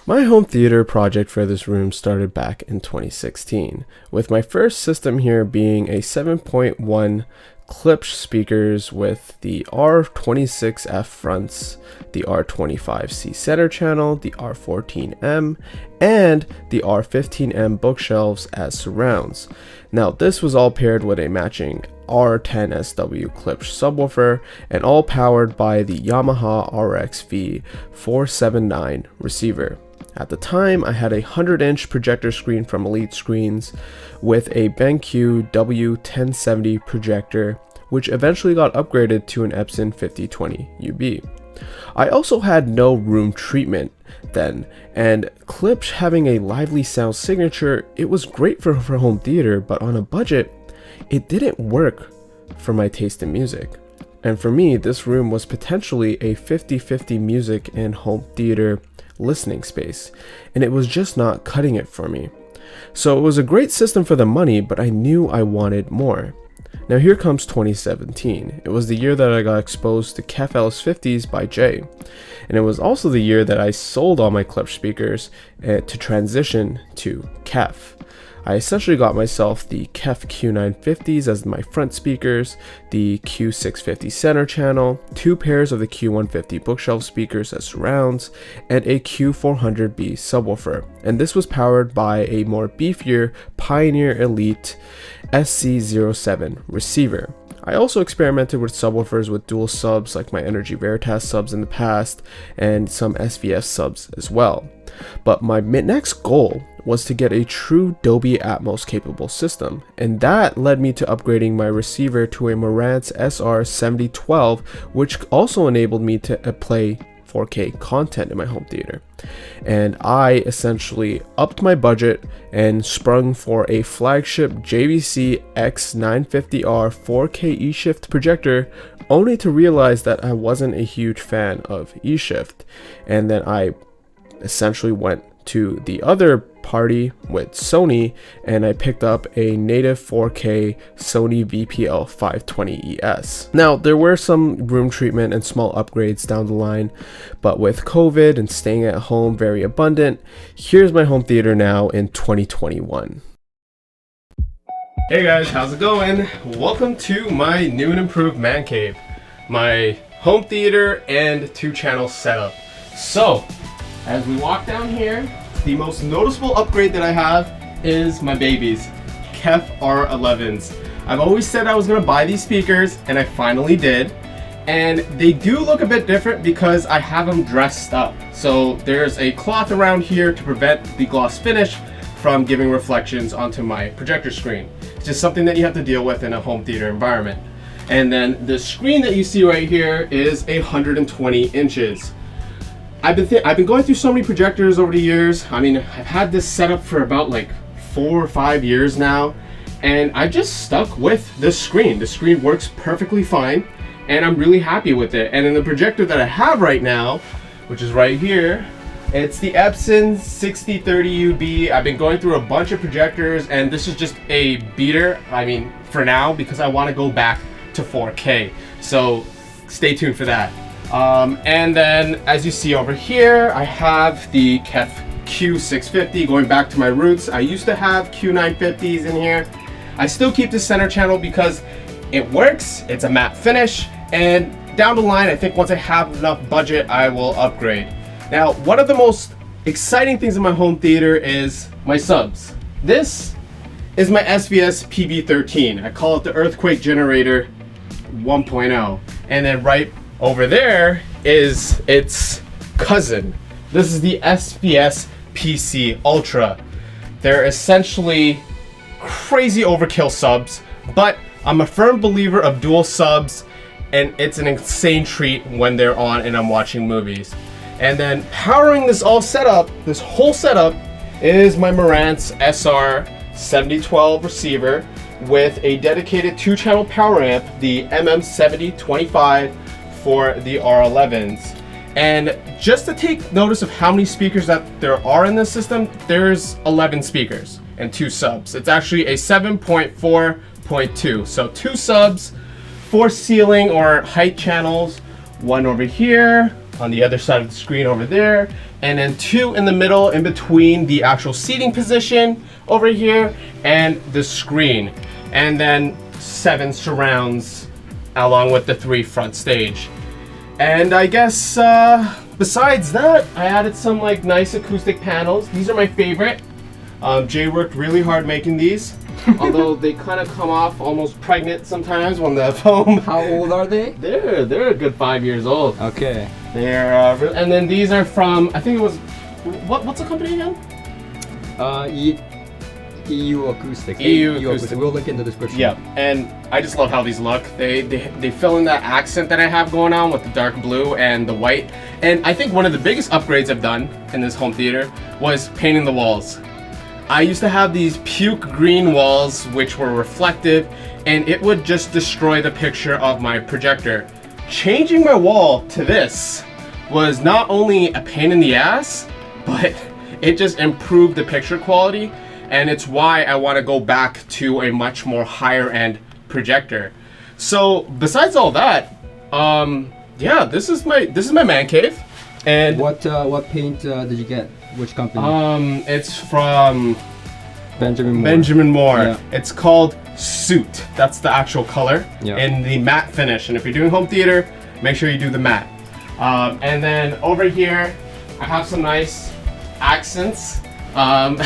My home theater project for this room started back in 2016, with my first system here being a 7.1 Klipsch speakers with the R26F fronts, the R25C center channel, the R14M, and the R15M bookshelves as surrounds. Now this was all paired with a matching R10SW Klipsch subwoofer and all powered by the Yamaha RXV 479 receiver. At the time, I had a 100-inch projector screen from Elite Screens with a BenQ W1070 projector, which eventually got upgraded to an Epson 5020 UB. I also had no room treatment then, and Klipsch having a lively sound signature, it was great for home theater, but on a budget, it didn't work for my taste in music. And for me, this room was potentially a 50-50 music and home theater listening space, and it was just not cutting it for me. So it was a great system for the money, but I knew I wanted more. Now here comes 2017. It was the year that I got exposed to Kef LS50s by Jay, and it was also the year that I sold all my Klipsch speakers to transition to Kef. I essentially got myself the Kef Q950s as my front speakers, the Q650 center channel, 2 pairs of the Q150 bookshelf speakers as surrounds, and a Q400B subwoofer. And this was powered by a more beefier Pioneer Elite SC07 receiver. I also experimented with subwoofers with dual subs like my Energy Veritas subs in the past and some SVS subs as well. But my next goal was to get a true Dolby Atmos capable system, and that led me to upgrading my receiver to a Marantz Sr 7012, which also enabled me to play 4K content in my home theater. And I essentially upped my budget and sprung for a flagship JVC X950R 4K eShift projector, only to realize that I wasn't a huge fan of eShift. And then I essentially went to the other party with Sony, and I picked up a native 4K Sony VPL 520ES. Now there were some room treatment and small upgrades down the line, but with COVID and staying at home very abundant, here's my home theater now in 2021. Hey guys, how's it going? Welcome to my new and improved man cave, my home theater and 2-channel setup. So as we walk down here, the most noticeable upgrade that I have is my babies, Kef R11s. I've always said I was gonna buy these speakers, and I finally did. And they do look a bit different because I have them dressed up. So there's a cloth around here to prevent the gloss finish from giving reflections onto my projector screen. It's just something that you have to deal with in a home theater environment. And then the screen that you see right here is 120 inches. I've been going through so many projectors over the years. I mean, I've had this setup for about like 4 or 5 years now, and I just stuck with this screen. The screen works perfectly fine, and I'm really happy with it. And in the projector that I have right now, which is right here, it's the Epson 6030 UB. I've been going through a bunch of projectors, and this is just a beater, I mean, for now, because I want to go back to 4K. So stay tuned for that. And then as you see over here, I have the Kef Q650. Going back to my roots, I used to have Q950s in here. I still keep the center channel because it works, it's a matte finish, and down the line, I think once I have enough budget, I will upgrade. Now, one of the most exciting things in my home theater is my subs. This is my SVS PB13. I call it the Earthquake Generator 1.0. And then right over there is its cousin. This is the SVS PC Ultra. They're essentially crazy overkill subs, but I'm a firm believer of dual subs, and it's an insane treat when they're on and I'm watching movies. And then powering this whole setup is my Marantz Sr 7012 receiver with a dedicated 2-channel power amp, the MM7025 for the R11s. And just to take notice of how many speakers that there are in this system, there's 11 speakers and 2 subs. It's actually a 7.4.2. So 2 subs, 4 ceiling or height channels, 1 over here, on the other side of the screen over there, and then 2 in the middle in between the actual seating position over here and the screen, and then 7 surrounds along with the 3 front stage. And I guess besides that, I added some like nice acoustic panels. These are my favorite. Jay worked really hard making these. Although they kind of come off almost pregnant sometimes when the foam. How old are they? They're a good 5 years old. Okay. They're and then these are from, I think it was, what's the company again? EU Acoustic. EU Acoustic. We'll link in the description. Yeah, and I just love how these look. They fill in that accent that I have going on with the dark blue and the white. And I think one of the biggest upgrades I've done in this home theater was painting the walls. I used to have these puke green walls which were reflective, and it would just destroy the picture of my projector. Changing my wall to this was not only a pain in the ass, but it just improved the picture quality, and it's why I want to go back to a much more higher end projector. So besides all that, yeah, this is my man cave. And what paint did you get? Which company? It's from Benjamin Moore. Yeah. It's called Suit. That's the actual color. Yeah. And the matte finish. And if you're doing home theater, make sure you do the matte. And then over here, I have some nice accents. And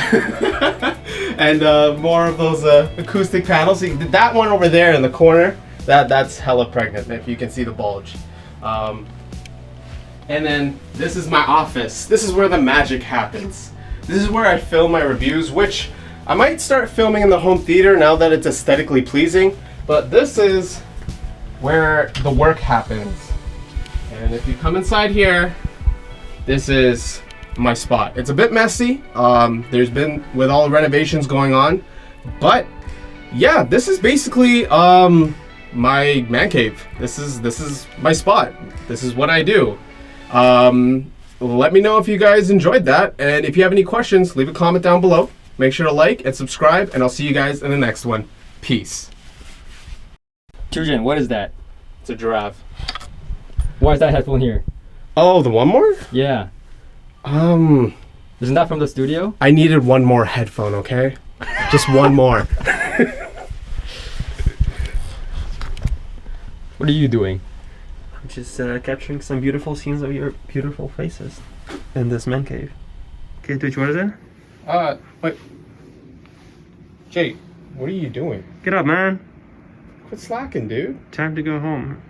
more of those acoustic panels. So that one over there in the corner, that's hella pregnant, if you can see the bulge. And then this is my office. This is where the magic happens. This is where I film my reviews, which I might start filming in the home theater now that it's aesthetically pleasing. But this is where the work happens. And if you come inside here, this is my spot. It's a bit messy. There's been, with all the renovations going on. But yeah, this is basically my man cave. This is my spot. This is what I do. Let me know if you guys enjoyed that, and if you have any questions, leave a comment down below. Make sure to like and subscribe, and I'll see you guys in the next one. Peace. Children, what is that? It's a giraffe. Why is that headphone here? Oh, the one more? Yeah. Isn't that from the studio? I needed one more headphone, okay? Just one more. What are you doing? I'm just capturing some beautiful scenes of your beautiful faces in this man cave. Okay, Twitch, what is it? Wait. Jay, what are you doing? Get up, man. Quit slacking, dude. Time to go home.